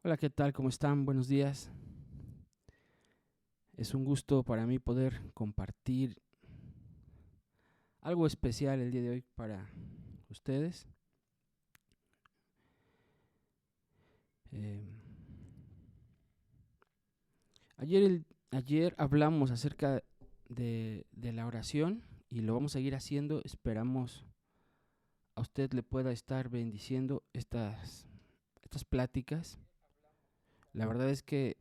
Hola, ¿qué tal? ¿Cómo están? Buenos días. Es un gusto para mí poder compartir algo especial el día de hoy para ustedes. Eh, ayer hablamos acerca de la oración y lo vamos a seguir haciendo. Esperamos a usted le pueda estar bendiciendo estas pláticas. La verdad es que,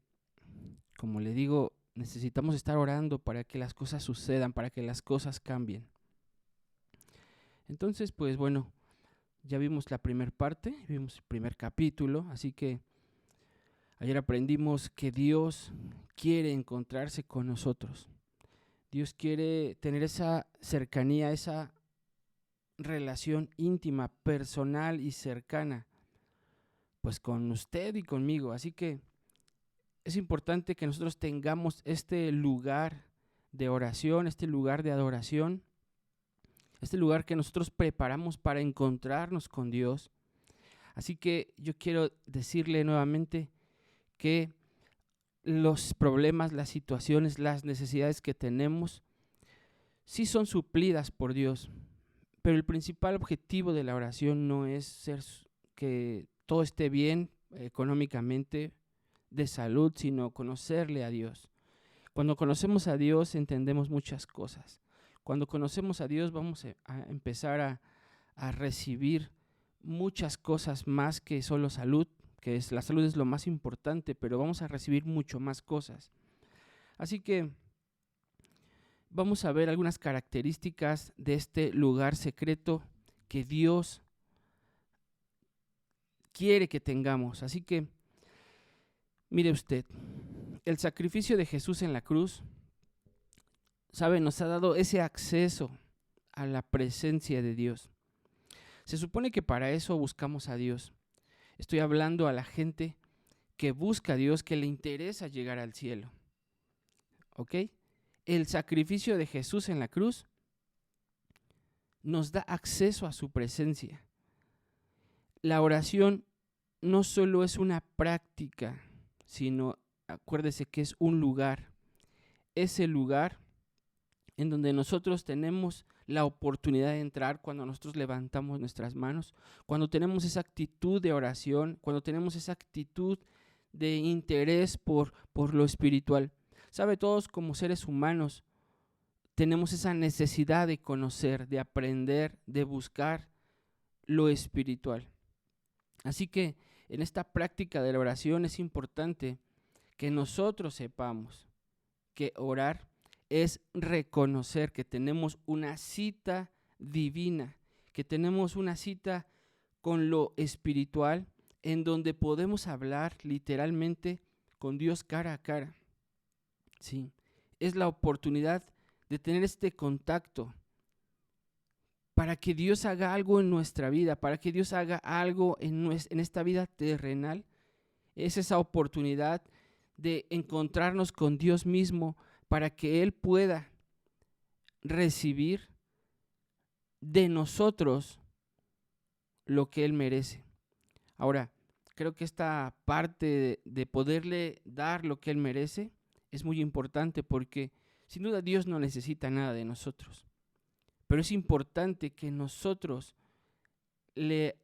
como le digo, necesitamos estar orando para que las cosas sucedan, para que las cosas cambien. Entonces, pues bueno, ya vimos la primera parte, vimos el primer capítulo, así que ayer aprendimos que Dios quiere encontrarse con nosotros. Dios quiere tener esa cercanía, esa relación íntima, personal y cercana, pues con usted y conmigo. Así que es importante que nosotros tengamos este lugar de oración, este lugar de adoración, este lugar que nosotros preparamos para encontrarnos con Dios. Así que yo quiero decirle nuevamente que los problemas, las situaciones, las necesidades que tenemos sí son suplidas por Dios, pero el principal objetivo de la oración no es que todo esté bien económicamente, de salud, sino conocerle a Dios. Cuando conocemos a Dios entendemos muchas cosas. Cuando conocemos a Dios vamos a empezar a recibir muchas cosas más que solo salud, la salud es lo más importante, pero vamos a recibir mucho más cosas. Así que vamos a ver algunas características de este lugar secreto que Dios quiere que tengamos. Así que, mire usted, el sacrificio de Jesús en la cruz, ¿sabe? Nos ha dado ese acceso a la presencia de Dios. Se supone que para eso buscamos a Dios. Estoy hablando a la gente que busca a Dios, que le interesa llegar al cielo. ¿Ok? El sacrificio de Jesús en la cruz nos da acceso a su presencia. La oración no solo es una práctica, sino, acuérdese que es un lugar. Es el lugar en donde nosotros tenemos la oportunidad de entrar cuando nosotros levantamos nuestras manos, cuando tenemos esa actitud de oración, cuando tenemos esa actitud de interés por lo espiritual. Sabe, todos como seres humanos tenemos esa necesidad de conocer, de aprender, de buscar lo espiritual. Así que en esta práctica de la oración es importante que nosotros sepamos que orar es reconocer que tenemos una cita divina, que tenemos una cita con lo espiritual, en donde podemos hablar literalmente con Dios cara a cara. Sí, es la oportunidad de tener este contacto para que Dios haga algo en nuestra vida, para que Dios haga algo en esta vida terrenal. Es esa oportunidad de encontrarnos con Dios mismo para que Él pueda recibir de nosotros lo que Él merece. Ahora, creo que esta parte de poderle dar lo que Él merece es muy importante porque sin duda Dios no necesita nada de nosotros. Pero es importante que nosotros le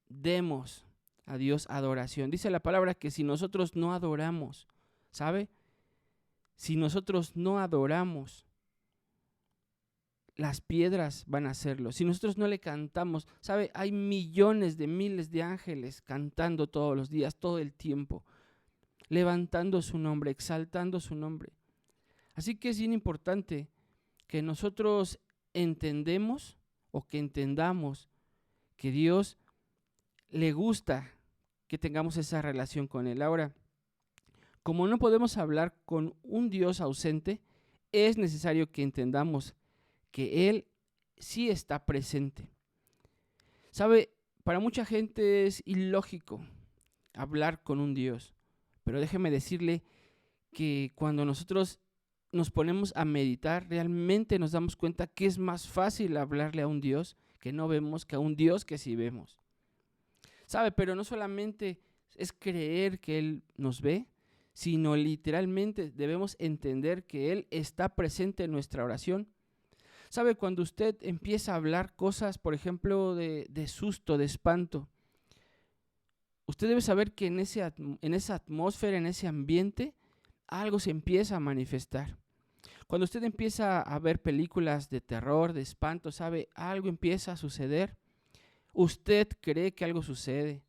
demos a Dios adoración. Dice la palabra que si nosotros no adoramos, ¿sabe? Si nosotros no adoramos, las piedras van a hacerlo. Si nosotros no le cantamos, ¿sabe? Hay millones de miles de ángeles cantando todos los días, todo el tiempo, levantando su nombre, exaltando su nombre. Así que es bien importante que nosotros entendamos o que entendamos que Dios le gusta que tengamos esa relación con Él. Ahora, como no podemos hablar con un Dios ausente, es necesario que entendamos que Él sí está presente. ¿Sabe? Para mucha gente es ilógico hablar con un Dios, pero déjeme decirle que cuando nosotros nos ponemos a meditar, realmente nos damos cuenta que es más fácil hablarle a un Dios que no vemos que a un Dios que sí vemos. ¿Sabe? Pero no solamente es creer que Él nos ve, sino literalmente debemos entender que Él está presente en nuestra oración. ¿Sabe? Cuando usted empieza a hablar cosas, por ejemplo, de susto, de espanto, usted debe saber que en esa atmósfera, en ese ambiente, algo se empieza a manifestar. Cuando usted empieza a ver películas de terror, de espanto, ¿sabe? Algo empieza a suceder. Usted cree que algo sucede,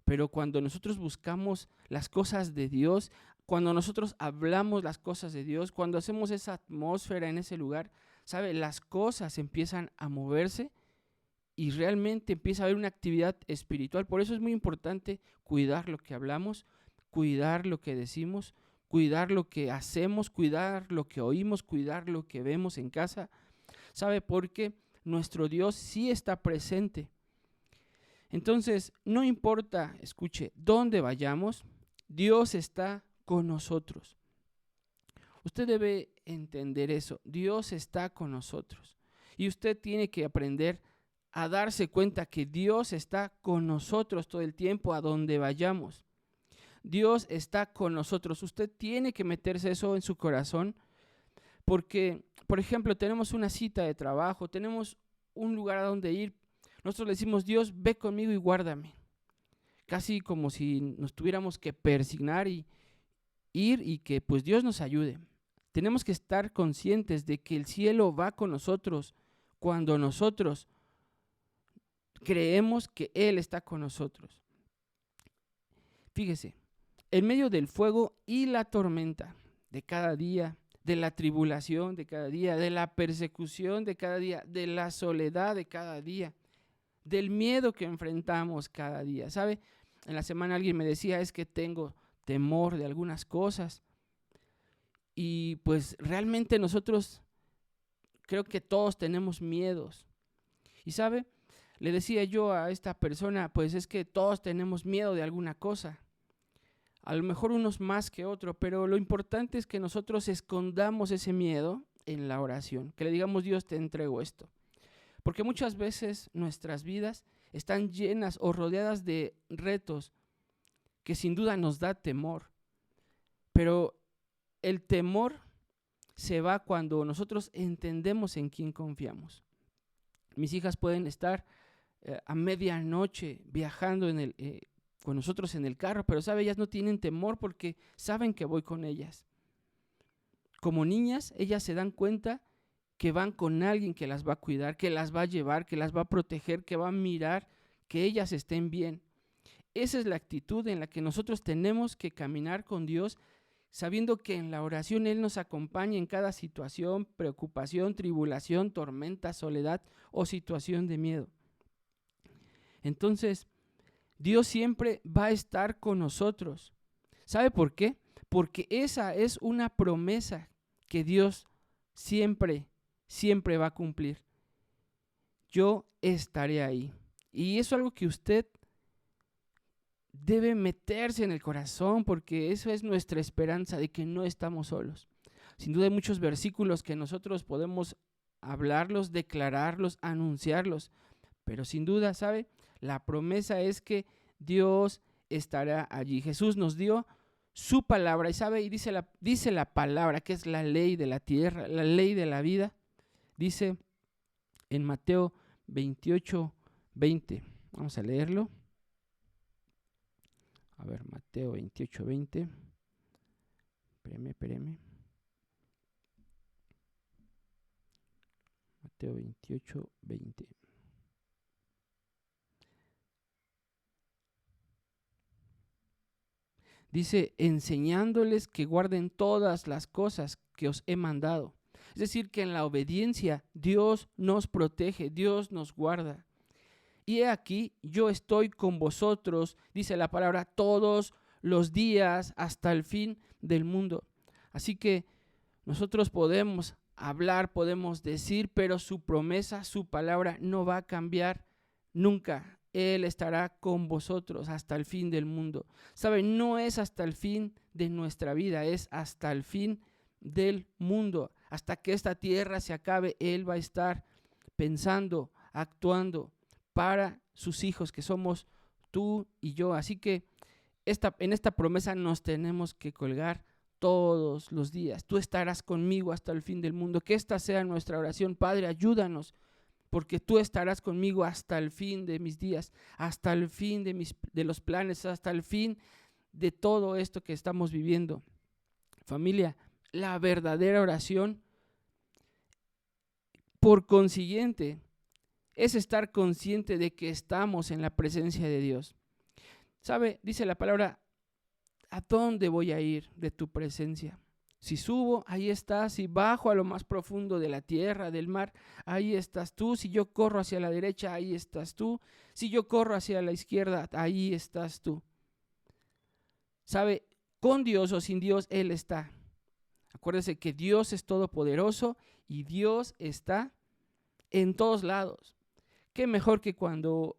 pero cuando nosotros buscamos las cosas de Dios, cuando nosotros hablamos las cosas de Dios, cuando hacemos esa atmósfera en ese lugar, ¿sabe? Las cosas empiezan a moverse y realmente empieza a haber una actividad espiritual. Por eso es muy importante cuidar lo que hablamos, cuidar lo que decimos, cuidar lo que hacemos, cuidar lo que oímos, cuidar lo que vemos en casa. ¿Sabe? Porque nuestro Dios sí está presente. Entonces, no importa, escuche, dónde vayamos, Dios está con nosotros. Usted debe entender eso, Dios está con nosotros. Y usted tiene que aprender a darse cuenta que Dios está con nosotros todo el tiempo a donde vayamos. Dios está con nosotros. Usted tiene que meterse eso en su corazón porque, por ejemplo, tenemos una cita de trabajo, tenemos un lugar a donde ir. Nosotros le decimos, Dios, ve conmigo y guárdame. Casi como si nos tuviéramos que persignar y ir y que pues Dios nos ayude. Tenemos que estar conscientes de que el cielo va con nosotros cuando nosotros creemos que Él está con nosotros. Fíjese, en medio del fuego y la tormenta de cada día, de la tribulación de cada día, de la persecución de cada día, de la soledad de cada día, del miedo que enfrentamos cada día. ¿Sabe? En la semana alguien me decía, es que tengo temor de algunas cosas. Y pues realmente nosotros creo que todos tenemos miedos. Y ¿sabe? Le decía yo a esta persona, pues es que todos tenemos miedo de alguna cosa. A lo mejor unos más que otros, pero lo importante es que nosotros escondamos ese miedo en la oración. Que le digamos, Dios, te entrego esto. Porque muchas veces nuestras vidas están llenas o rodeadas de retos que sin duda nos da temor. Pero el temor se va cuando nosotros entendemos en quién confiamos. Mis hijas pueden estar a medianoche viajando con nosotros en el carro, pero ¿sabe? Ellas no tienen temor porque saben que voy con ellas. Como niñas, ellas se dan cuenta que van con alguien que las va a cuidar, que las va a llevar, que las va a proteger, que va a mirar que ellas estén bien. Esa es la actitud en la que nosotros tenemos que caminar con Dios, sabiendo que en la oración Él nos acompaña en cada situación, preocupación, tribulación, tormenta, soledad o situación de miedo. Entonces, Dios siempre va a estar con nosotros. ¿Sabe por qué? Porque esa es una promesa que Dios siempre va a cumplir. Yo estaré ahí. Y eso es algo que usted debe meterse en el corazón, porque eso es nuestra esperanza de que no estamos solos. Sin duda hay muchos versículos que nosotros podemos hablarlos, declararlos, anunciarlos, pero sin duda, ¿sabe? La promesa es que Dios estará allí. Jesús nos dio su palabra y sabe, y dice la palabra que es la ley de la tierra, la ley de la vida. Dice en Mateo 28:20. Vamos a leerlo. A ver, Mateo 28:20. Espéreme. Mateo 28:20. Dice, enseñándoles que guarden todas las cosas que os he mandado. Es decir, que en la obediencia Dios nos protege, Dios nos guarda. Y he aquí, yo estoy con vosotros, dice la palabra, todos los días hasta el fin del mundo. Así que nosotros podemos hablar, podemos decir, pero su promesa, su palabra no va a cambiar nunca. Él estará con vosotros hasta el fin del mundo. ¿Saben? No es hasta el fin de nuestra vida, es hasta el fin del mundo. Hasta que esta tierra se acabe, Él va a estar pensando, actuando para sus hijos, que somos tú y yo. Así que En esta promesa nos tenemos que colgar todos los días. Tú estarás conmigo hasta el fin del mundo. Que esta sea nuestra oración. Padre, ayúdanos, porque tú estarás conmigo hasta el fin de mis días, hasta el fin de los planes, hasta el fin de todo esto que estamos viviendo. Familia, la verdadera oración, por consiguiente, es estar consciente de que estamos en la presencia de Dios. ¿Sabe? Dice la palabra, ¿a dónde voy a ir de tu presencia? Si subo, ahí estás. Si bajo a lo más profundo de la tierra, del mar, ahí estás tú. Si yo corro hacia la derecha, ahí estás tú. Si yo corro hacia la izquierda, ahí estás tú. ¿Sabe? Con Dios o sin Dios, Él está. Acuérdese que Dios es todopoderoso y Dios está en todos lados. Qué mejor que cuando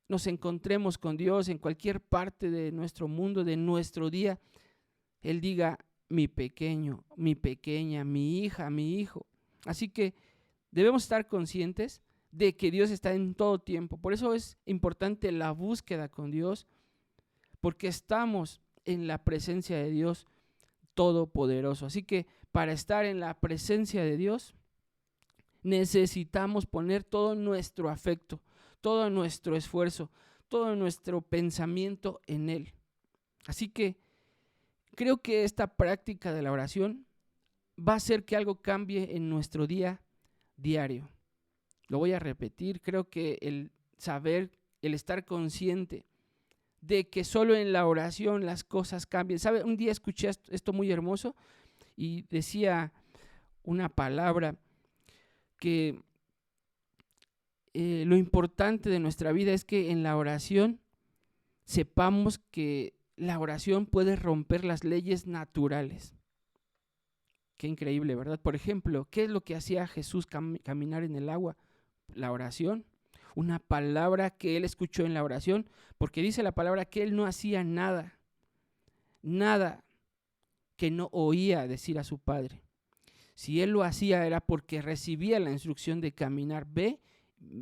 nos encontremos con Dios en cualquier parte de nuestro mundo, de nuestro día, Él diga, mi pequeño, mi pequeña, mi hija, mi hijo. Así que debemos estar conscientes de que Dios está en todo tiempo. Por eso es importante la búsqueda con Dios, porque estamos en la presencia de Dios todopoderoso. Así que para estar en la presencia de Dios, necesitamos poner todo nuestro afecto, todo nuestro esfuerzo, todo nuestro pensamiento en Él. Así que creo que esta práctica de la oración va a hacer que algo cambie en nuestro día diario. Lo voy a repetir, creo que el saber, el estar consciente de que solo en la oración las cosas cambian. ¿Sabe? Un día escuché esto muy hermoso y decía una palabra que lo importante de nuestra vida es que en la oración sepamos que la oración puede romper las leyes naturales. Qué increíble, ¿verdad? Por ejemplo, ¿qué es lo que hacía Jesús caminar en el agua? La oración, una palabra que él escuchó en la oración, porque dice la palabra que él no hacía nada que no oía decir a su Padre. Si él lo hacía era porque recibía la instrucción de caminar. Ve,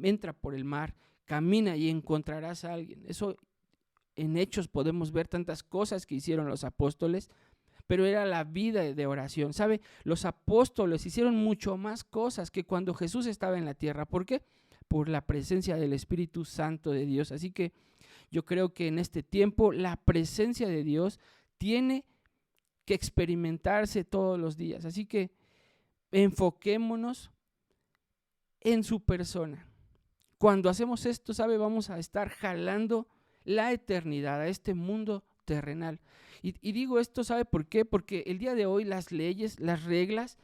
entra por el mar, camina y encontrarás a alguien. Eso en Hechos podemos ver tantas cosas que hicieron los apóstoles, pero era la vida de oración. ¿Sabe? Los apóstoles hicieron mucho más cosas que cuando Jesús estaba en la tierra. ¿Por qué? Por la presencia del Espíritu Santo de Dios. Así que yo creo que en este tiempo la presencia de Dios tiene que experimentarse todos los días. Así que enfoquémonos en su persona. Cuando hacemos esto, ¿sabe? Vamos a estar jalando la eternidad a este mundo terrenal. Y digo esto, ¿sabe por qué? Porque el día de hoy las leyes, las reglas,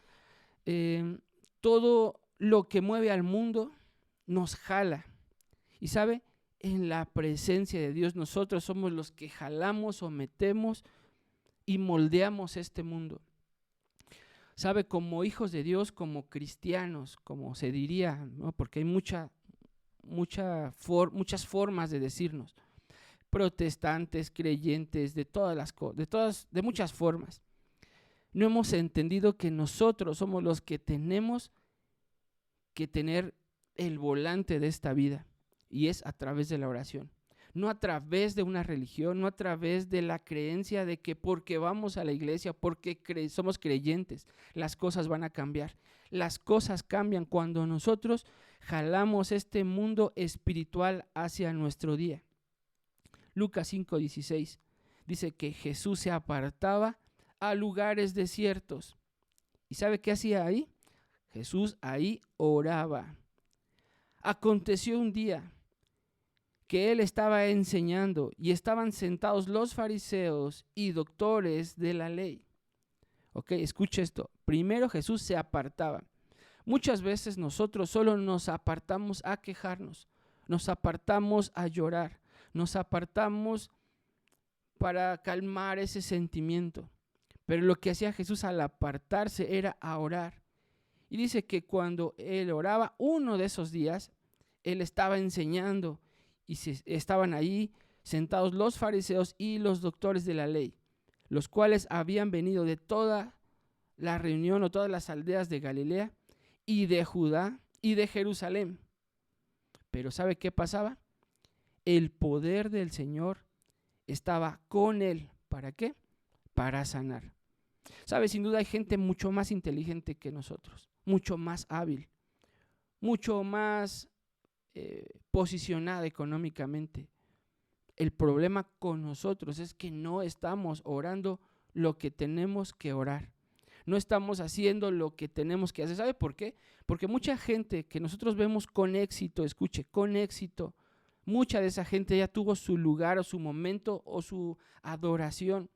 todo lo que mueve al mundo nos jala. Y ¿sabe? En la presencia de Dios nosotros somos los que jalamos o metemos y moldeamos este mundo. ¿Sabe? Como hijos de Dios, como cristianos, como se diría, ¿no? Porque hay muchas formas de decirnos. Protestantes, creyentes, de muchas formas. No hemos entendido que nosotros somos los que tenemos que tener el volante de esta vida, y es a través de la oración. No a través de una religión, no a través de la creencia de que porque vamos a la iglesia, porque somos creyentes, las cosas van a cambiar. Las cosas cambian cuando nosotros jalamos este mundo espiritual hacia nuestro día. Lucas 5:16 dice que Jesús se apartaba a lugares desiertos. ¿Y sabe qué hacía ahí? Jesús ahí oraba. Aconteció un día que él estaba enseñando y estaban sentados los fariseos y doctores de la ley. Ok, escucha esto. Primero Jesús se apartaba. Muchas veces nosotros solo nos apartamos a quejarnos, nos apartamos a llorar, nos apartamos para calmar ese sentimiento. Pero lo que hacía Jesús al apartarse era a orar. Y dice que cuando él oraba, uno de esos días, él estaba enseñando y estaban ahí sentados los fariseos y los doctores de la ley, los cuales habían venido de toda la reunión o todas las aldeas de Galilea y de Judá y de Jerusalén. Pero ¿sabe qué pasaba? El poder del Señor estaba con él. ¿Para qué? Para sanar. ¿Sabes? Sin duda hay gente mucho más inteligente que nosotros, mucho más hábil, mucho más posicionada económicamente. El problema con nosotros es que no estamos orando lo que tenemos que orar. No estamos haciendo lo que tenemos que hacer. ¿Sabe por qué? Porque mucha gente que nosotros vemos con éxito, escuche, con éxito, mucha de esa gente ya tuvo su lugar o su momento o su adoración.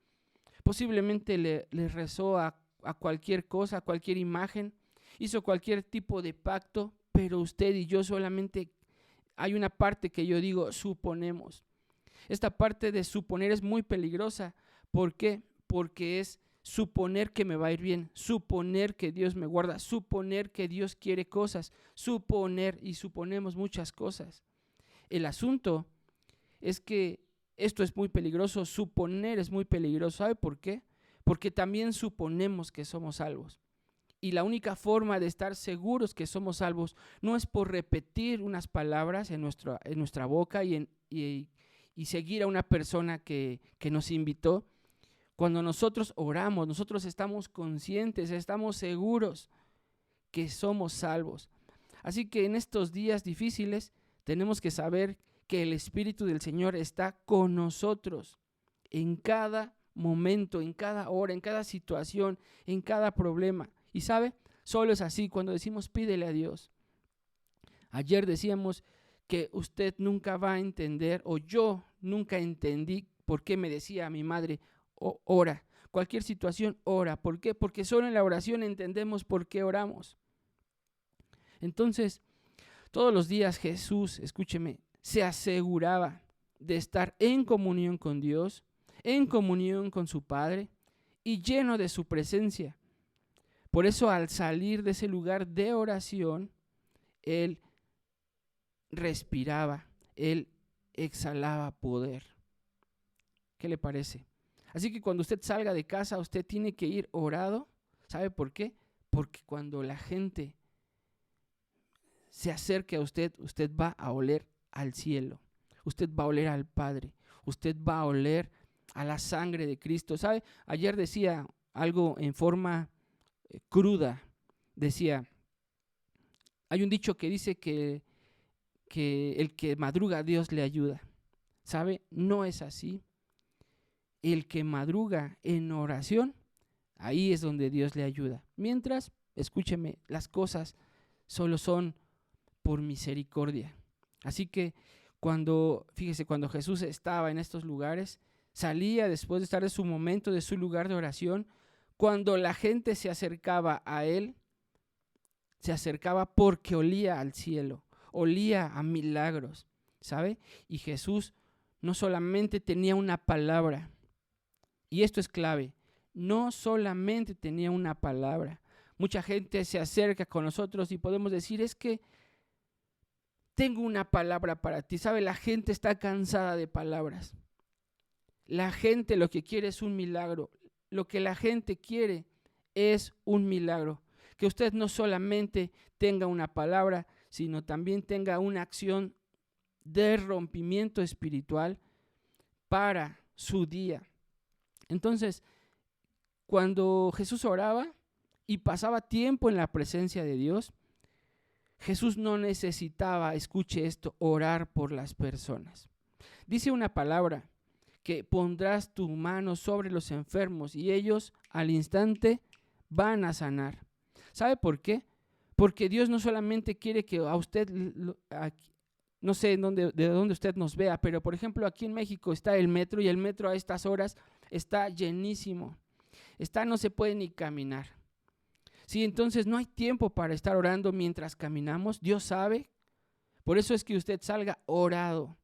Posiblemente le rezó a cualquier cosa, a cualquier imagen, hizo cualquier tipo de pacto, pero usted y yo solamente hay una parte que yo digo, suponemos. Esta parte de suponer es muy peligrosa. ¿Por qué? Porque es suponer que me va a ir bien, suponer que Dios me guarda, suponer que Dios quiere cosas, suponer y suponemos muchas cosas. El asunto es que esto es muy peligroso, suponer es muy peligroso. ¿Sabe por qué? Porque también suponemos que somos salvos. Y la única forma de estar seguros que somos salvos no es por repetir unas palabras en nuestra boca y seguir a una persona que nos invitó. Cuando nosotros oramos, nosotros estamos conscientes, estamos seguros que somos salvos. Así que en estos días difíciles tenemos que saber que el Espíritu del Señor está con nosotros en cada momento, en cada hora, en cada situación, en cada problema. Y sabe, solo es así cuando decimos pídele a Dios. Ayer decíamos que usted nunca va a entender, o yo nunca entendí por qué me decía a mi madre, ora. Cualquier situación, ora. ¿Por qué? Porque solo en la oración entendemos por qué oramos. Entonces, todos los días Jesús, escúcheme, se aseguraba de estar en comunión con Dios, en comunión con su Padre y lleno de su presencia. Por eso, al salir de ese lugar de oración, Él respiraba, Él exhalaba poder. ¿Qué le parece? Así que cuando usted salga de casa, usted tiene que ir orado. ¿Sabe por qué? Porque cuando la gente se acerque a usted, usted va a oler al cielo, usted va a oler al Padre, usted va a oler a la sangre de Cristo. ¿Sabe? Ayer decía algo en forma cruda. Decía, hay un dicho que dice que el que madruga a Dios le ayuda. ¿Sabe? No es así. El que madruga en oración, ahí es donde Dios le ayuda. Mientras, escúcheme, las cosas solo son por misericordia. Así que fíjese, cuando Jesús estaba en estos lugares, salía después de estar en su momento, de su lugar de oración, cuando la gente se acercaba a él, se acercaba porque olía al cielo, olía a milagros, ¿sabe? Y Jesús no solamente tenía una palabra, y esto es clave, no solamente tenía una palabra. Mucha gente se acerca con nosotros y podemos decir, es que tengo una palabra para ti. ¿Sabe? La gente está cansada de palabras. La gente lo que quiere es un milagro. Lo que la gente quiere es un milagro. Que usted no solamente tenga una palabra, sino también tenga una acción de rompimiento espiritual para su día. Entonces, cuando Jesús oraba y pasaba tiempo en la presencia de Dios, Jesús no necesitaba, escuche esto, orar por las personas. Dice una palabra, que pondrás tu mano sobre los enfermos y ellos al instante van a sanar. ¿Sabe por qué? Porque Dios no solamente quiere que a usted, no sé de dónde usted nos vea, pero por ejemplo aquí en México está el metro y el metro a estas horas está llenísimo. No se puede ni caminar. Sí, entonces no hay tiempo para estar orando mientras caminamos. Dios sabe. Por eso es que usted salga orado,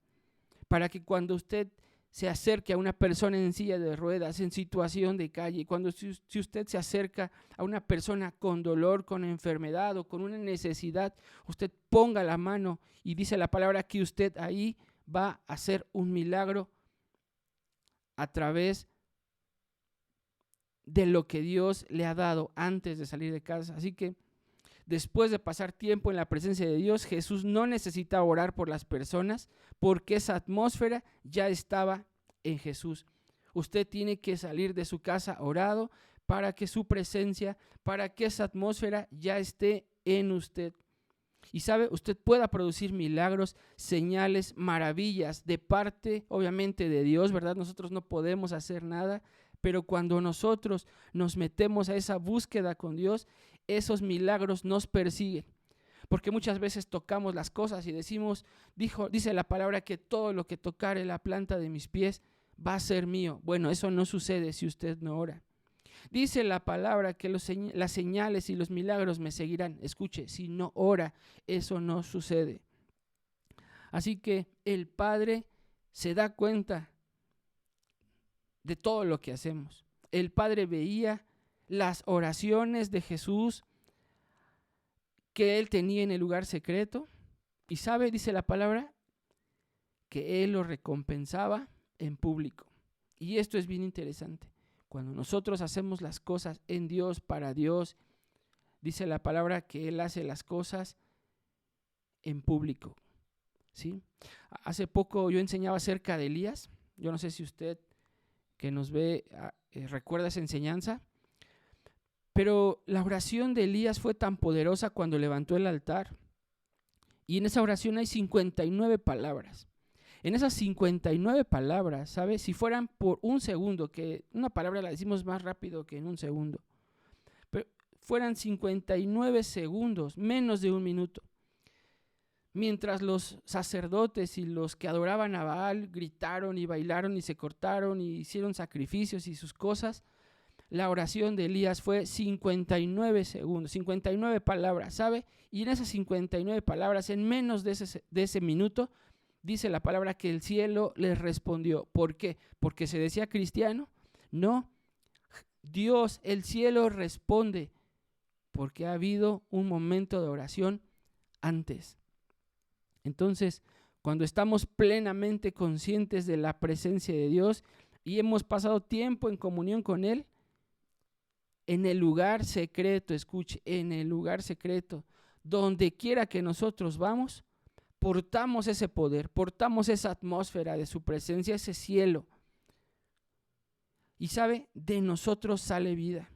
para que cuando usted se acerque a una persona en silla de ruedas, en situación de calle, si usted se acerca a una persona con dolor, con enfermedad o con una necesidad, usted ponga la mano y dice la palabra que usted ahí va a hacer un milagro a través de lo que Dios le ha dado antes de salir de casa. Así que después de pasar tiempo en la presencia de Dios, Jesús no necesitaba orar por las personas porque esa atmósfera ya estaba en Jesús. Usted tiene que salir de su casa orado para que su presencia, para que esa atmósfera ya esté en usted. Y sabe, usted pueda producir milagros, señales, maravillas de parte, obviamente, de Dios, ¿verdad? Nosotros no podemos hacer nada, pero cuando nosotros nos metemos a esa búsqueda con Dios, esos milagros nos persiguen. Porque muchas veces tocamos las cosas y decimos, dice la palabra que todo lo que tocare la planta de mis pies va a ser mío. Bueno, eso no sucede si usted no ora. Dice la palabra que las señales y los milagros me seguirán. Escuche, si no ora, eso no sucede. Así que el Padre se da cuenta de todo lo que hacemos. El Padre veía las oraciones de Jesús que Él tenía en el lugar secreto. Y sabe, dice la palabra, que Él lo recompensaba en público. Y esto es bien interesante. Cuando nosotros hacemos las cosas en Dios, para Dios, dice la palabra que Él hace las cosas en público, ¿sí? Hace poco yo enseñaba acerca de Elías. Yo no sé si usted que nos ve recuerda esa enseñanza, pero la oración de Elías fue tan poderosa cuando levantó el altar. Y en esa oración hay 59 palabras. En esas 59 palabras, ¿sabes? Si fueran por un segundo, que una palabra la decimos más rápido que en un segundo, pero fueran 59 segundos, menos de un minuto. Mientras los sacerdotes y los que adoraban a Baal gritaron y bailaron y se cortaron y hicieron sacrificios y sus cosas, la oración de Elías fue 59 segundos, 59 palabras, ¿sabe? Y en esas 59 palabras, en menos de ese minuto, dice la palabra que el cielo les respondió. ¿Por qué? ¿Porque se decía cristiano? No. Dios, el cielo responde porque ha habido un momento de oración antes. Entonces, cuando estamos plenamente conscientes de la presencia de Dios y hemos pasado tiempo en comunión con Él, en el lugar secreto, escuche, en el lugar secreto, donde quiera que nosotros vamos, portamos ese poder, portamos esa atmósfera de su presencia, ese cielo. Y sabe, de nosotros sale vida,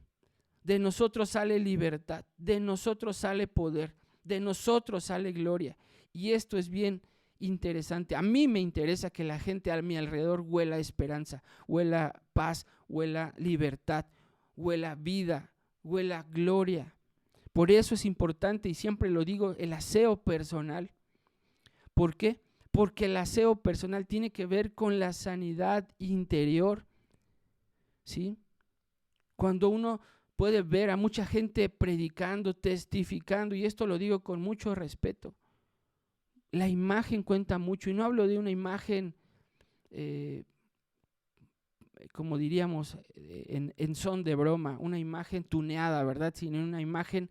de nosotros sale libertad, de nosotros sale poder, de nosotros sale gloria. Y esto es bien interesante. A mí me interesa que la gente a mi alrededor huela esperanza, huela paz, huela libertad, huela vida, huela gloria. Por eso es importante, y siempre lo digo, el aseo personal. ¿Por qué? Porque el aseo personal tiene que ver con la sanidad interior, ¿sí? Cuando uno puede ver a mucha gente predicando, testificando, y esto lo digo con mucho respeto, la imagen cuenta mucho, y no hablo de una imagen, como diríamos, en son de broma, una imagen tuneada, ¿verdad? Sino una imagen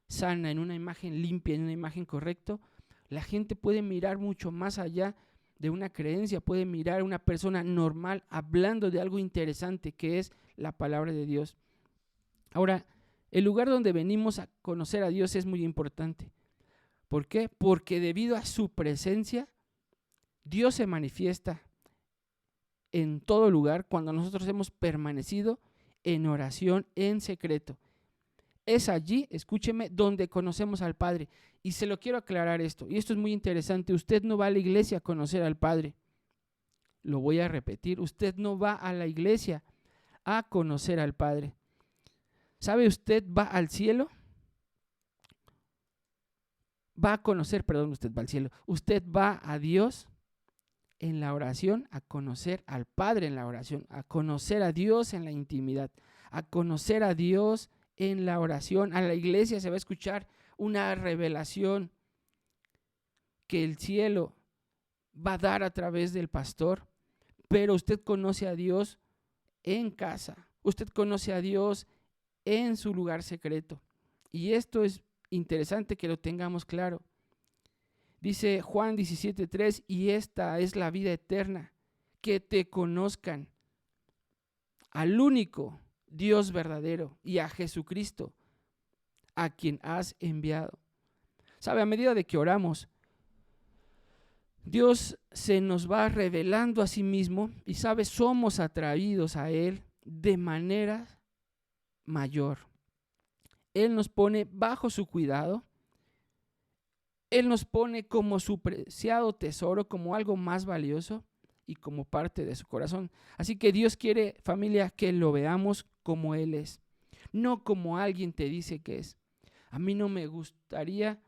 sana, en una imagen limpia, en una imagen correcta. La gente puede mirar mucho más allá de una creencia, puede mirar a una persona normal hablando de algo interesante que es la palabra de Dios. Ahora, el lugar donde venimos a conocer a Dios es muy importante. ¿Por qué? Porque debido a su presencia, Dios se manifiesta en todo lugar cuando nosotros hemos permanecido en oración en secreto. Es allí, escúcheme, donde conocemos al Padre. Y se lo quiero aclarar esto, y esto es muy interesante. Usted no va a la iglesia a conocer al Padre. Lo voy a repetir, usted no va a la iglesia a conocer al Padre. ¿Sabe? Usted va al cielo. Usted va al cielo. Usted va a Dios en la oración, a conocer al Padre en la oración, a conocer a Dios en la intimidad, a conocer a Dios en la oración. A la iglesia se va a escuchar una revelación que el cielo va a dar a través del pastor, pero usted conoce a Dios en casa, usted conoce a Dios en su lugar secreto. Y esto es interesante que lo tengamos claro. Dice Juan 17:3, y esta es la vida eterna, que te conozcan al único Dios verdadero y a Jesucristo, a quien has enviado. ¿Sabe? A medida de que oramos, Dios se nos va revelando a sí mismo y, ¿sabe? Somos atraídos a Él de manera mayor. Él nos pone bajo su cuidado. Él nos pone como su preciado tesoro, como algo más valioso y como parte de su corazón. Así que Dios quiere, familia, que lo veamos como Él es, no como alguien te dice que es. A mí no me gustaría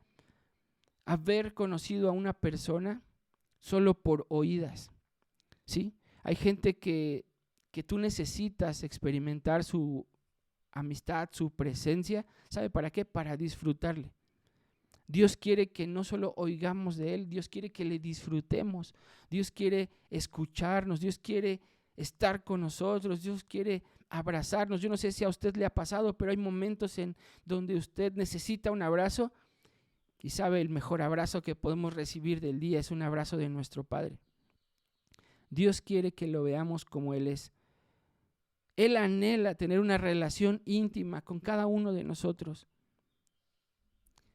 haber conocido a una persona solo por oídas, ¿sí? Hay gente que tú necesitas experimentar su amistad, su presencia. ¿Sabe para qué? Para disfrutarle. Dios quiere que no solo oigamos de Él, Dios quiere que le disfrutemos. Dios quiere escucharnos, Dios quiere estar con nosotros, Dios quiere abrazarnos. Yo no sé si a usted le ha pasado, pero hay momentos en donde usted necesita un abrazo y sabe, el mejor abrazo que podemos recibir del día es un abrazo de nuestro Padre. Dios quiere que lo veamos como Él es. Él anhela tener una relación íntima con cada uno de nosotros.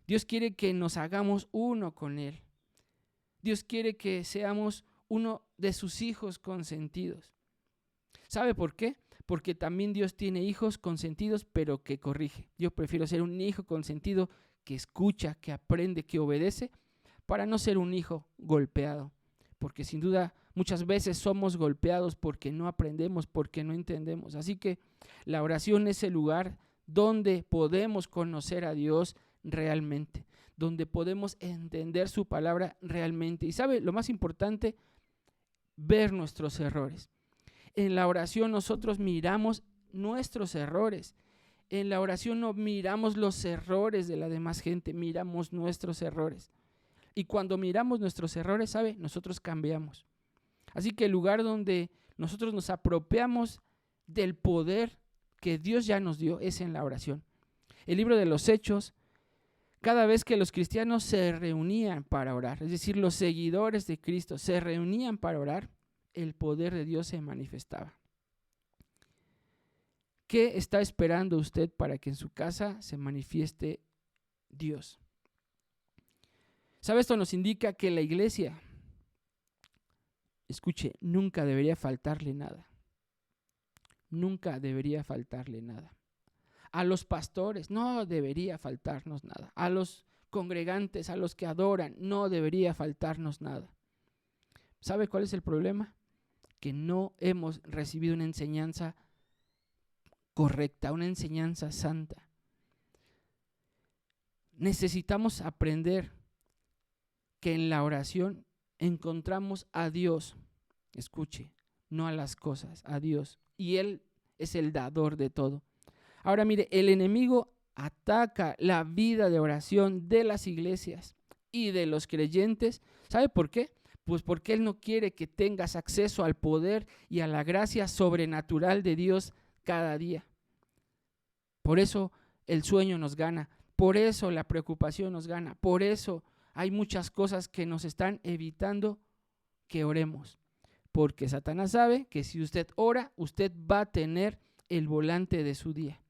Dios quiere que nos hagamos uno con Él. Dios quiere que seamos uno de sus hijos consentidos. ¿Sabe por qué? Porque también Dios tiene hijos consentidos, pero que corrige. Yo prefiero ser un hijo consentido que escucha, que aprende, que obedece, para no ser un hijo golpeado. Porque sin duda muchas veces somos golpeados porque no aprendemos, porque no entendemos. Así que la oración es el lugar donde podemos conocer a Dios realmente, donde podemos entender su palabra realmente. Y sabe, lo más importante, ver nuestros errores. En la oración nosotros miramos nuestros errores. En la oración no miramos los errores de la demás gente, miramos nuestros errores. Y cuando miramos nuestros errores, ¿sabe? Nosotros cambiamos. Así que el lugar donde nosotros nos apropiamos del poder que Dios ya nos dio es en la oración. El libro de los Hechos, cada vez que los cristianos se reunían para orar, es decir, los seguidores de Cristo se reunían para orar, el poder de Dios se manifestaba. ¿Qué está esperando usted para que en su casa se manifieste Dios? ¿Sabe? Esto nos indica que la iglesia, escuche, nunca debería faltarle nada. Nunca debería faltarle nada. A los pastores no debería faltarnos nada. A los congregantes, a los que adoran, no debería faltarnos nada. ¿Sabe cuál es el problema? Que no hemos recibido una enseñanza correcta, una enseñanza santa. Necesitamos aprender que en la oración encontramos a Dios. Escuche, no a las cosas, a Dios. Y Él es el dador de todo. Ahora mire, el enemigo ataca la vida de oración de las iglesias y de los creyentes. ¿Sabe por qué? Pues porque Él no quiere que tengas acceso al poder y a la gracia sobrenatural de Dios cada día. Por eso el sueño nos gana, por eso la preocupación nos gana, por eso hay muchas cosas que nos están evitando que oremos. Porque Satanás sabe que si usted ora, usted va a tener el volante de su día.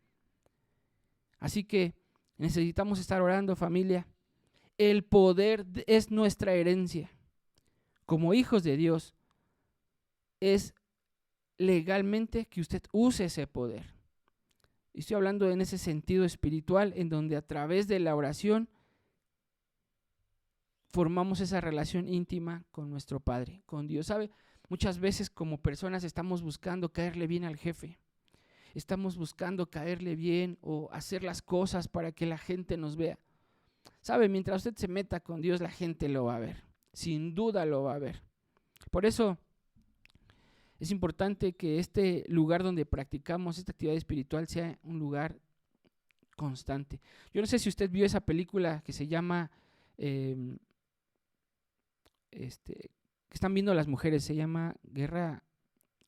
Así que necesitamos estar orando, familia. El poder es nuestra herencia. Como hijos de Dios, es legalmente que usted use ese poder. Estoy hablando en ese sentido espiritual, en donde a través de la oración formamos esa relación íntima con nuestro Padre, con Dios. ¿Sabe? Muchas veces como personas estamos buscando caerle bien al jefe. Estamos buscando caerle bien o hacer las cosas para que la gente nos vea. ¿Sabe? Mientras usted se meta con Dios, la gente lo va a ver. Sin duda lo va a ver. Por eso es importante que este lugar donde practicamos esta actividad espiritual sea un lugar constante. Yo no sé si usted vio esa película que se llama, que están viendo las mujeres, se llama Guerra,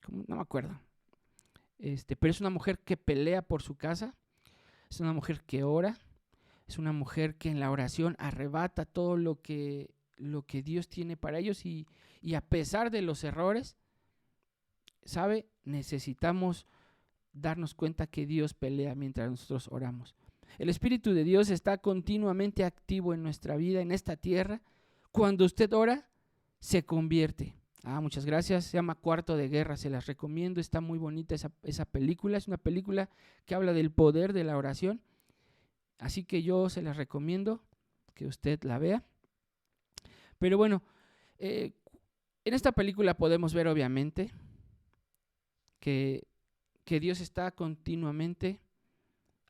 no me acuerdo. Pero es una mujer que pelea por su casa, es una mujer que ora, es una mujer que en la oración arrebata todo lo que Dios tiene para ellos y a pesar de los errores, ¿sabe? Necesitamos darnos cuenta que Dios pelea mientras nosotros oramos. El Espíritu de Dios está continuamente activo en nuestra vida, en esta tierra. Cuando usted ora, se convierte. Muchas gracias. Se llama Cuarto de Guerra, se las recomiendo. Está muy bonita esa película. Es una película que habla del poder de la oración. Así que yo se las recomiendo que usted la vea. Pero bueno, en esta película podemos ver obviamente que Dios está continuamente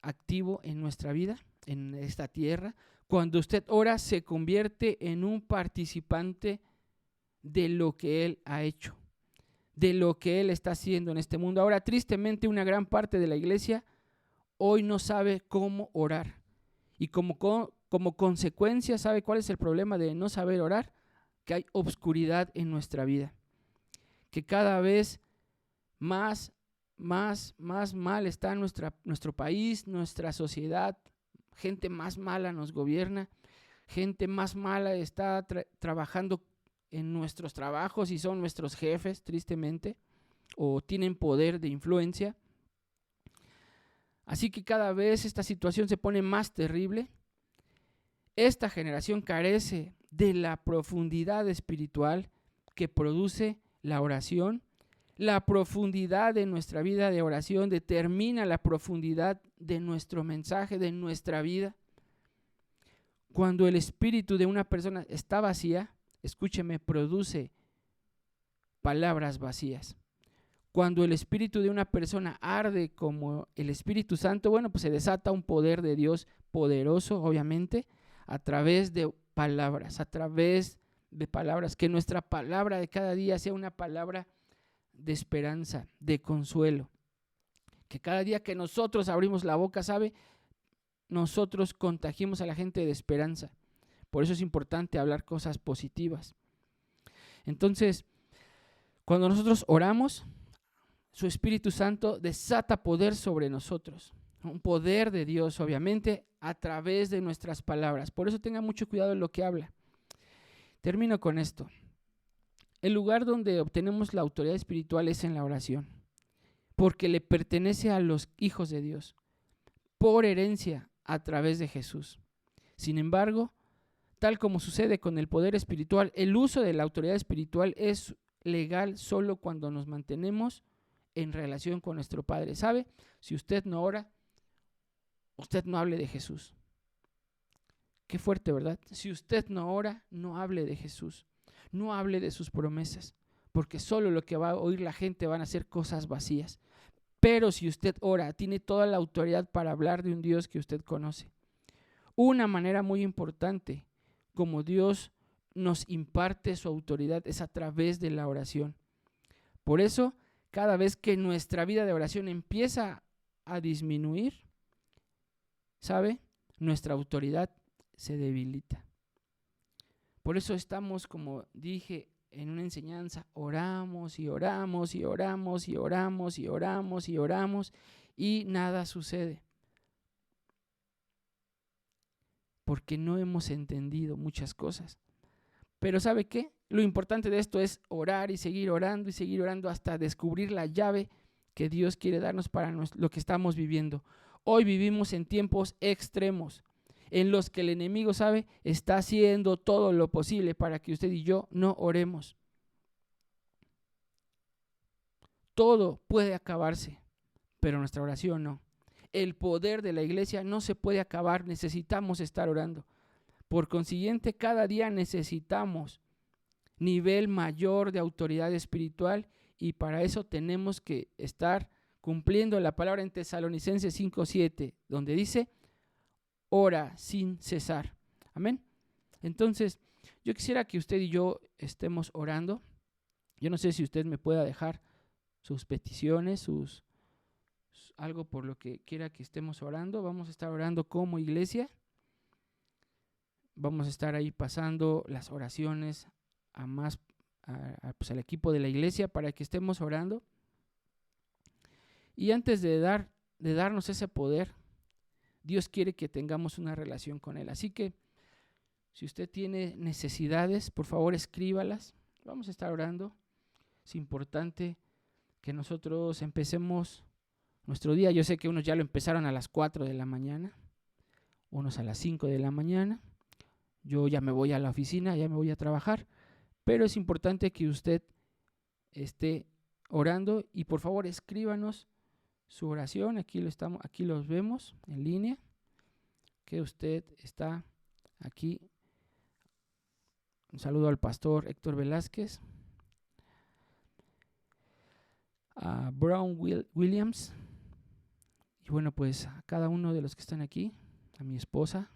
activo en nuestra vida, en esta tierra. Cuando usted ora, se convierte en un participante de lo que Él ha hecho, de lo que Él está haciendo en este mundo. Ahora, tristemente, una gran parte de la iglesia hoy no sabe cómo orar. Y como consecuencia, ¿sabe cuál es el problema de no saber orar? Que hay obscuridad en nuestra vida. Que cada vez más mal está nuestro país, nuestra sociedad. Gente más mala nos gobierna. Gente más mala está trabajando en nuestros trabajos y son nuestros jefes, tristemente, o tienen poder de influencia. Así que cada vez esta situación se pone más terrible. Esta generación carece de la profundidad espiritual que produce la oración. La profundidad de nuestra vida de oración determina la profundidad de nuestro mensaje, de nuestra vida. Cuando el espíritu de una persona está vacía, escúcheme, produce palabras vacías. Cuando el espíritu de una persona arde como el Espíritu Santo, bueno, pues se desata un poder de Dios poderoso, obviamente, a través de palabras, que nuestra palabra de cada día sea una palabra de esperanza, de consuelo. Que cada día que nosotros abrimos la boca, ¿sabe? Nosotros contagiemos a la gente de esperanza. Por eso es importante hablar cosas positivas. Entonces, cuando nosotros oramos, su Espíritu Santo desata poder sobre nosotros. Un poder de Dios, obviamente, a través de nuestras palabras. Por eso tenga mucho cuidado en lo que habla. Termino con esto. El lugar donde obtenemos la autoridad espiritual es en la oración, porque le pertenece a los hijos de Dios, por herencia a través de Jesús. Sin embargo, tal como sucede con el poder espiritual, el uso de la autoridad espiritual es legal solo cuando nos mantenemos en relación con nuestro Padre. ¿Sabe? Si usted no ora, usted no hable de Jesús. Qué fuerte, ¿verdad? Si usted no ora, no hable de Jesús. No hable de sus promesas, porque solo lo que va a oír la gente van a ser cosas vacías. Pero si usted ora, tiene toda la autoridad para hablar de un Dios que usted conoce. Una manera muy importante como Dios nos imparte su autoridad es a través de la oración. Por eso, cada vez que nuestra vida de oración empieza a disminuir, ¿sabe? Nuestra autoridad se debilita. Por eso estamos, como dije en una enseñanza, oramos y oramos y oramos y oramos y oramos y oramos y nada sucede. Porque no hemos entendido muchas cosas. Pero ¿sabe qué? Lo importante de esto es orar y seguir orando hasta descubrir la llave que Dios quiere darnos para lo que estamos viviendo. Hoy vivimos en tiempos extremos, en los que el enemigo, ¿sabe? Está haciendo todo lo posible para que usted y yo no oremos. Todo puede acabarse, pero nuestra oración no. El poder de la iglesia no se puede acabar, necesitamos estar orando. Por consiguiente, cada día necesitamos nivel mayor de autoridad espiritual y para eso tenemos que estar cumpliendo la palabra en Tesalonicenses 5:7, donde dice, ora sin cesar. Amén. Entonces, yo quisiera que usted y yo estemos orando. Yo no sé si usted me pueda dejar sus peticiones, algo por lo que quiera que estemos orando. Vamos a estar orando como iglesia. Vamos a estar ahí pasando las oraciones pues al equipo de la iglesia para que estemos orando. Y antes de darnos ese poder, Dios quiere que tengamos una relación con Él. Así que si usted tiene necesidades, por favor escríbalas. Vamos a estar orando. Es importante que nosotros empecemos nuestro día. Yo sé que unos ya lo empezaron a las 4 de la mañana, unos a las 5 de la mañana. Yo ya me voy a la oficina, ya me voy a trabajar, pero es importante que usted esté orando y por favor escríbanos su oración. Aquí los vemos en línea, que usted está aquí. Un saludo al pastor Héctor Velázquez, a Brown Williams, y bueno, pues a cada uno de los que están aquí, a mi esposa.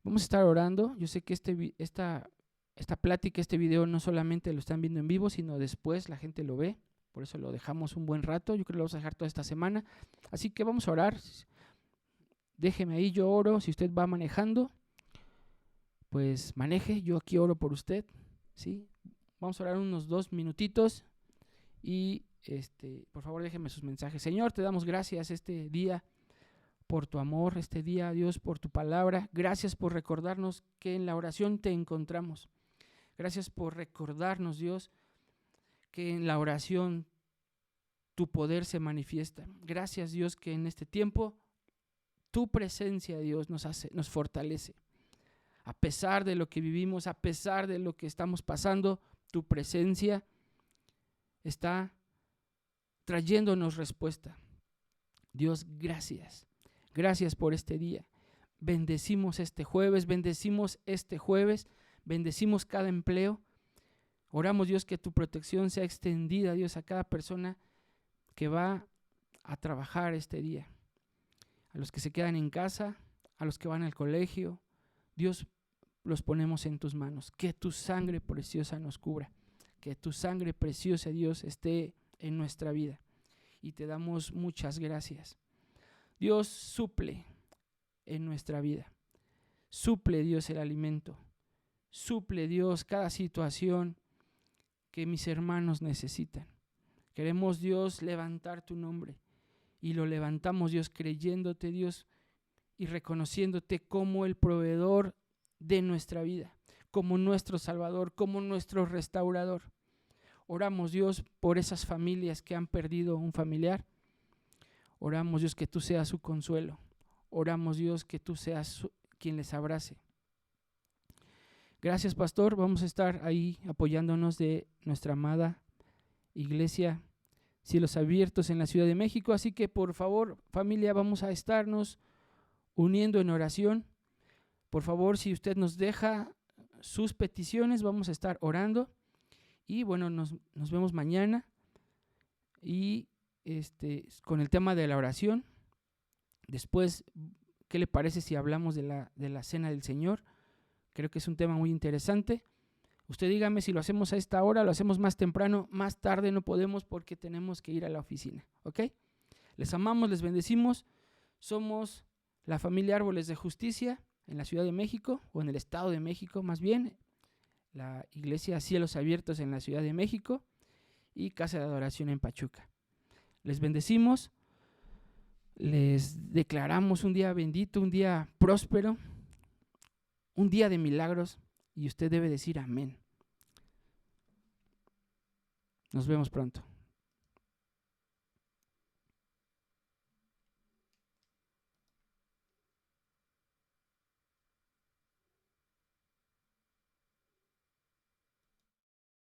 Vamos a estar orando. Yo sé que esta plática, este video no solamente lo están viendo en vivo, sino después la gente lo ve. Por eso lo dejamos un buen rato. Yo creo que lo vamos a dejar toda esta semana. Así que vamos a orar. Déjeme ahí, yo oro. Si usted va manejando, pues maneje. Yo aquí oro por usted, ¿sí? Vamos a orar unos 2 minutitos. Y por favor déjeme sus mensajes. Señor, te damos gracias este día por tu amor, este día, Dios, por tu palabra. Gracias por recordarnos que en la oración te encontramos. Gracias por recordarnos, Dios, que en la oración tu poder se manifiesta. Gracias, Dios, que en este tiempo tu presencia, Dios, nos fortalece. A pesar de lo que vivimos, a pesar de lo que estamos pasando, tu presencia está trayéndonos respuesta. Dios, gracias. Gracias por este día. Bendecimos este jueves, bendecimos cada empleo. Oramos, Dios, que tu protección sea extendida, Dios, a cada persona que va a trabajar este día. A los que se quedan en casa, a los que van al colegio. Dios, los ponemos en tus manos. Que tu sangre preciosa nos cubra. Que tu sangre preciosa, Dios, esté en nuestra vida. Y te damos muchas gracias. Dios, suple en nuestra vida. Suple, Dios, el alimento. Suple, Dios, cada situación que mis hermanos necesitan. Queremos, Dios, levantar tu nombre. Y lo levantamos, Dios, creyéndote, Dios, y reconociéndote como el proveedor de nuestra vida, como nuestro Salvador, como nuestro restaurador. Oramos, Dios, por esas familias que han perdido un familiar. Oramos, Dios, que tú seas su consuelo. Oramos, Dios, que tú seas quien les abrace. Gracias, pastor. Vamos a estar ahí apoyándonos de nuestra amada iglesia Cielos Abiertos en la Ciudad de México. Así que, por favor, familia, vamos a estarnos uniendo en oración. Por favor, si usted nos deja sus peticiones, vamos a estar orando. Y bueno, nos vemos mañana. Y con el tema de la oración. Después, ¿qué le parece si hablamos de la Cena del Señor? Creo que es un tema muy interesante. Usted dígame si lo hacemos a esta hora, lo hacemos más temprano, más tarde no podemos porque tenemos que ir a la oficina, ¿ok? Les amamos, les bendecimos. Somos la familia Árboles de Justicia en la Ciudad de México, o en el Estado de México más bien. La iglesia Cielos Abiertos en la Ciudad de México y Casa de Adoración en Pachuca. Les bendecimos, les declaramos un día bendito, un día próspero, un día de milagros, y usted debe decir amén. Nos vemos pronto.